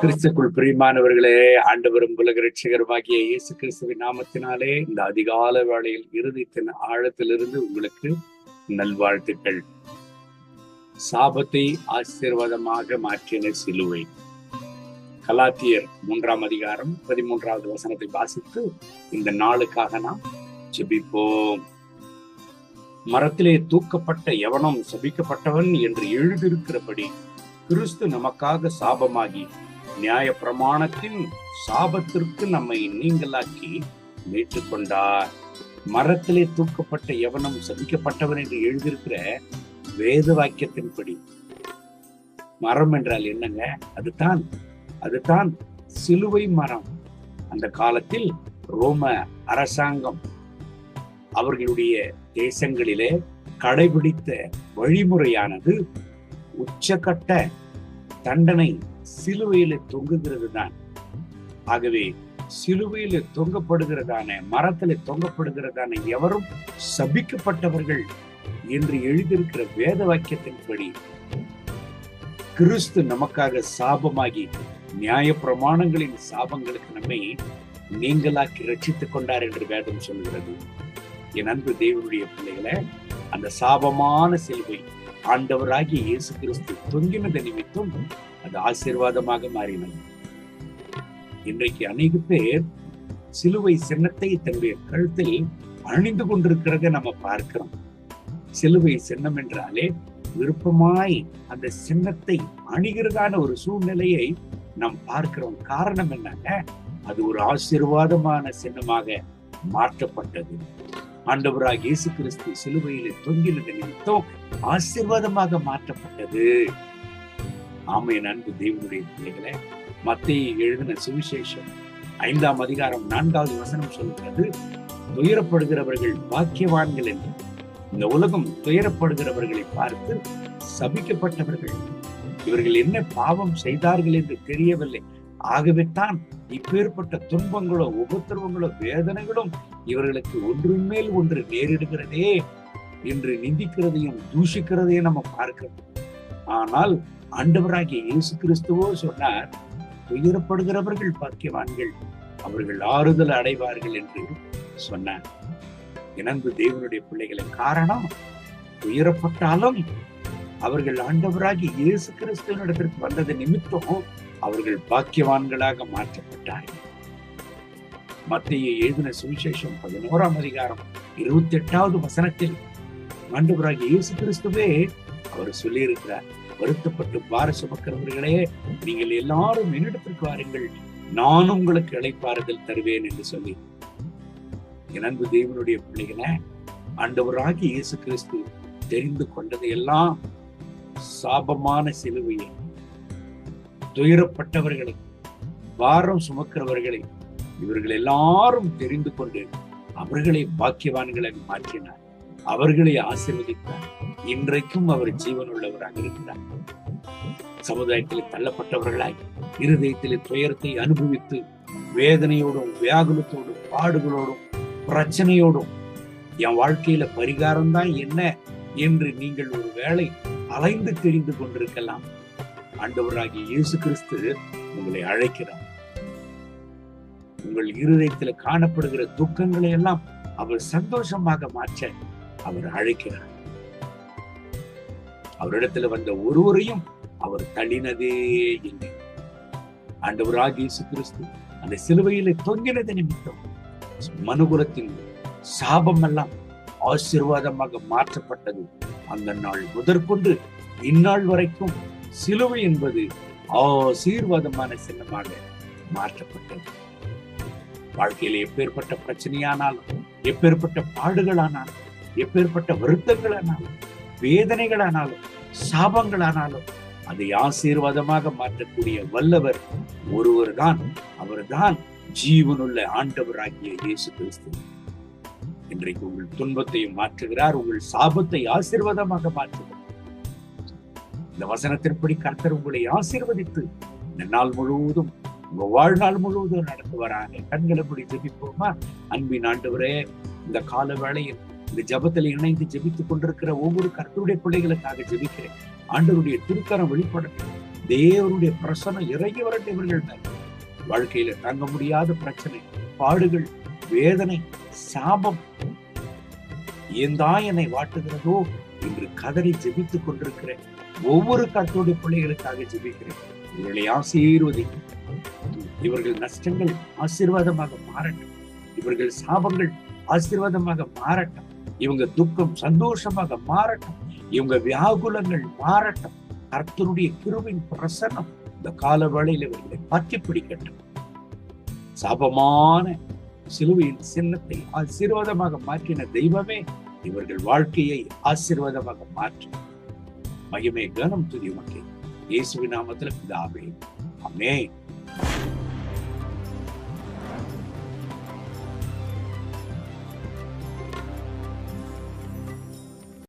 கிறிஸ்துக்குள் பிரியமானவர்களே, ஆண்டவரும் உலக இரட்சகருமாகிய இயேசு கிறிஸ்துவின் நாமத்தினாலே இந்த அதிகால வேளையில் இருதயத்தின் ஆழத்திலிருந்து உங்களுக்கு நல்வாழ்த்துக்கள். சாபத்தை ஆசீர்வாதமாக மாற்றின சிலுவை. கலாத்தியர் 3ஆம் அதிகாரம் 13வது வசனத்தை வாசித்து இந்த நாளுக்காக நாம் ஜெபிப்போம். மரத்திலே தூக்கப்பட்ட எவனும் சபிக்கப்பட்டவன் என்று எழுதியிருக்கிறபடி கிறிஸ்து நமக்காக சாபமாகி நியாய பிரமாணத்தின் சாபத்திற்கு நம்மை நீங்களாக்கி மீட்டுக் கொண்டார். மரத்திலே தூக்கப்பட்ட எவனும் சபிக்கப்பட்டவன் என்று எழுதியிருக்கிற வேத வாக்கியத்தின்படி, மரம் என்றால் என்னங்க? அதுதான் சிலுவை மரம். அந்த காலத்தில் ரோம அரசாங்கம் அவர்களுடைய தேசங்களிலே கடைபிடித்த வழிமுறையானது உச்சகட்ட தண்டனை சிலுவையில தொங்குகிறது தான். ஆகவே சிலுவையில தொங்கப்படுகிறதான, மரத்தில தொங்கப்படுகிறதான எவரும் சபிக்கப்பட்டவர்கள் என்று எழுதியிருக்கிற வேத வாக்கியத்தின்படி கிறிஸ்து நமக்காக சாபமாகி நியாய பிரமாணங்களின் சாபங்களுக்கு நம்மை நீங்களாக்கி ரட்சித்துக் கொண்டார் என்று வேதம் சொல்கிறது. என் அன்பு தேவனுடைய பிள்ளைகளை, அந்த சாபமான சிலுவை ஆண்டவராகிய இயேசு கிறிஸ்து தொங்கினது நிமித்தம் அது ஆசீர்வாதமாக மாறினது. இன்றைக்கு அநேக பேர் சிலுவை சின்னத்தை தன்னுடைய கழுத்தில் அணிந்து கொண்டிருக்கிறத நம்ம பார்க்கிறோம். சிலுவை சின்னம் என்றாலே விருப்பமாய் அந்த சின்னத்தை அணிகிறதான ஒரு சூழ்நிலையை நாம் பார்க்கிறோம். காரணம் என்னங்க? அது ஒரு ஆசீர்வாதமான சின்னமாக மாற்றப்பட்டது. ஆண்டவராக இயேசு கிறிஸ்து சிலுவையிலே தொங்கினது நிமித்தம் ஆசீர்வாதமாக மாற்றப்பட்டது. ஆமென். அன்பு தேவனுடைய பிள்ளைகளை, மத்தேயு எழுதின சுவிசேஷம் 5ஆம் அதிகாரம் 4வது வசனம் சொல்கிறது, துயரப்படுகிறவர்கள் பாக்கியவான்கள் என்று. இந்த உலகம் துயரப்படுகிறவர்களை பார்த்து சபிக்கப்பட்டவர்கள், இவர்கள் என்ன பாவம் செய்தார்கள் என்று தெரியவில்லை, ஆகவே தான் இப்பேற்பட்ட துன்பங்களோ உபத்திரவங்களோ வேதனைகளும் இவர்களுக்கு ஒன்றின் மேல் ஒன்று நேரிடுகிறதே என்று நிந்திக்கிறதையும் தூஷிக்கிறதையும் நம்ம பார்க்கிறோம். ஆனால் ஆண்டவராகிய இயேசு கிறிஸ்துவோ சொன்னார், துயரப்படுகிறவர்கள் பாக்கியவான்கள், அவர்கள் ஆறுதல் அடைவார்கள் என்று சொன்னார். என் அன்பு தேவனுடைய பிள்ளைகளை, காரணம், துயரப்பட்டாலும் அவர்கள் ஆண்டவராகிய இயேசு கிறிஸ்துவினிடத்திற்கு வந்தது நிமித்தம் அவர்கள் பாக்கியவான்களாக மாற்றப்பட்டார்கள். மத்தேயு எழுதின சுவிசேஷம் 11ஆம் அதிகாரம் 28வது வசனத்தில் ஆண்டவராகிய இயேசு கிறிஸ்துவே அவர் சொல்லியிருக்கிறார், வருத்தப்பட்டு பார சுமக்கிறவர்களே, நீங்கள் எல்லாரும் என்னிடத்திற்கு வாருங்கள், நான் உங்களுக்கு இளைப்பாறுதல் தருவேன் என்று சொல்லி. என் அன்பு தேவனுடைய பிள்ளைகளை, ஆண்டவராகிய இயேசு கிறிஸ்து தெரிந்து கொண்டது எல்லாம் சாபமான சிலுவையை, துயரப்பட்டவர்களை, பாரம் சுமக்கிறவர்களை, இவர்கள் எல்லாரும் தெரிந்து கொண்டு அவர்களை பாக்கியவான்களை மாற்றினார், அவர்களை ஆசீர்வதித்தார். இன்றைக்கும் அவர் ஜீவனுள்ளவராக இருக்கிறார். சமுதாயத்தில் தள்ளப்பட்டவர்களாய் இருதயத்திலே துயரத்தை அனுபவித்து வேதனையோடும் வியாகுலத்தோடும் பாடுகளோடும் பிரச்சனையோடும் என் வாழ்க்கையில பரிகாரம் தான் என்ன என்று நீங்கள் ஒரு வேளை அலைந்து தெரிந்து கொண்டிருக்கலாம். ஆண்டவராகிய இயேசு கிறிஸ்து உங்களை அழைக்கிறார். உங்கள் இருதயத்தில் காணப்படுகிற துக்கங்களை எல்லாம் அவர் சந்தோஷமாக மாற்ற அவர் அழைக்கிறார். அவரிடத்துல வந்த ஒருவரையும் அவர் தள்ளினதே இல்லை. ஆண்டவராகிய இயேசு கிறிஸ்து அந்த சிலுவையிலே தொங்கினது நிமித்தம் மனுகுலத்தின் சாபம் எல்லாம் ஆசீர்வாதமாக மாற்றப்பட்டது. அந்த நாள் முதற்கொண்டு இந்நாள் வரைக்கும் சிலுவை என்பது ஆசீர்வாதமான சின்னமாக மாற்றப்பட்டது. வாழ்க்கையில எப்பேற்பட்ட பிரச்சனையானாலும், எப்பேற்பட்ட பாடுகளானாலும், எப்பேற்பட்ட வருத்தங்களானாலும், வேதனைகளானாலும், சாபங்களானாலும் அதை ஆசீர்வாதமாக மாற்றக்கூடிய வல்லவர் ஒருவர் தான். அவர்தான் ஜீவனுள்ள ஆண்டவராகிய இயேசு கிறிஸ்து. இன்றைக்கு உங்கள் துன்பத்தையும் மாற்றுகிறார், உங்கள் சாபத்தை ஆசீர்வாதமாக மாற்றுகிறார். இந்த வசனத்தின்படி கர்த்தர் உங்களை ஆசீர்வதித்து இந்த நாள் முழுவதும், உங்க வாழ்நாள் முழுவதும் நடத்துவாராங்க. கண்களை மூடி ஜெபிப்போமா? அன்பின் ஆண்டவரே, இந்த கால வேளையில் இந்த ஜபத்தில் இணைந்து ஜெபித்துக் கொண்டிருக்கிற ஒவ்வொரு கர்த்தருடைய பிள்ளைகளுக்காக ஜெபிக்கிறேன். ஆண்டவருடைய திருக்கரம் வெளிப்படட்டும். தேவனுடைய பிரசனம் இறங்கி வரட்டும். இவர்கள் மேல் வாழ்க்கையில தாங்க முடியாத பிரச்சனை, பாடுகள், வேதனை, சாபம் ஏந்தான் என்னை வாட்டுகிறதோ என்று கதறி ஜெபித்துக் கொண்டிருக்கிறேன். ஒவ்வொரு கர்த்தருடைய பிள்ளைகளுக்காக ஜெபிக்கிறேன். இவர்களை ஆசீர்வதிக்கும். இவர்கள் நஷ்டங்கள் ஆசீர்வாதமாக மாறட்டும். இவர்கள் சாபங்கள் ஆசீர்வாதமாக மாறட்டும். இவங்க துக்கம் சந்தோஷமாக மாறட்டும். இவங்க வியாகுலங்கள் மாறட்டும். கர்த்தருடைய கிருபையின் பிரசன்னம் இந்த கால வேளையில் இவர்களை பற்றி பிடிக்கட்டும். சாபமான சிலுவையின் சின்னத்தை ஆசீர்வாதமாக மாற்றின தெய்வமே, இவர்கள் வாழ்க்கையை ஆசீர்வாதமாக மாற்றும். மகிமை கனம் துதி உமக்கே. இயேசுவின் நாமத்தில் பிதாவே, ஆமென்.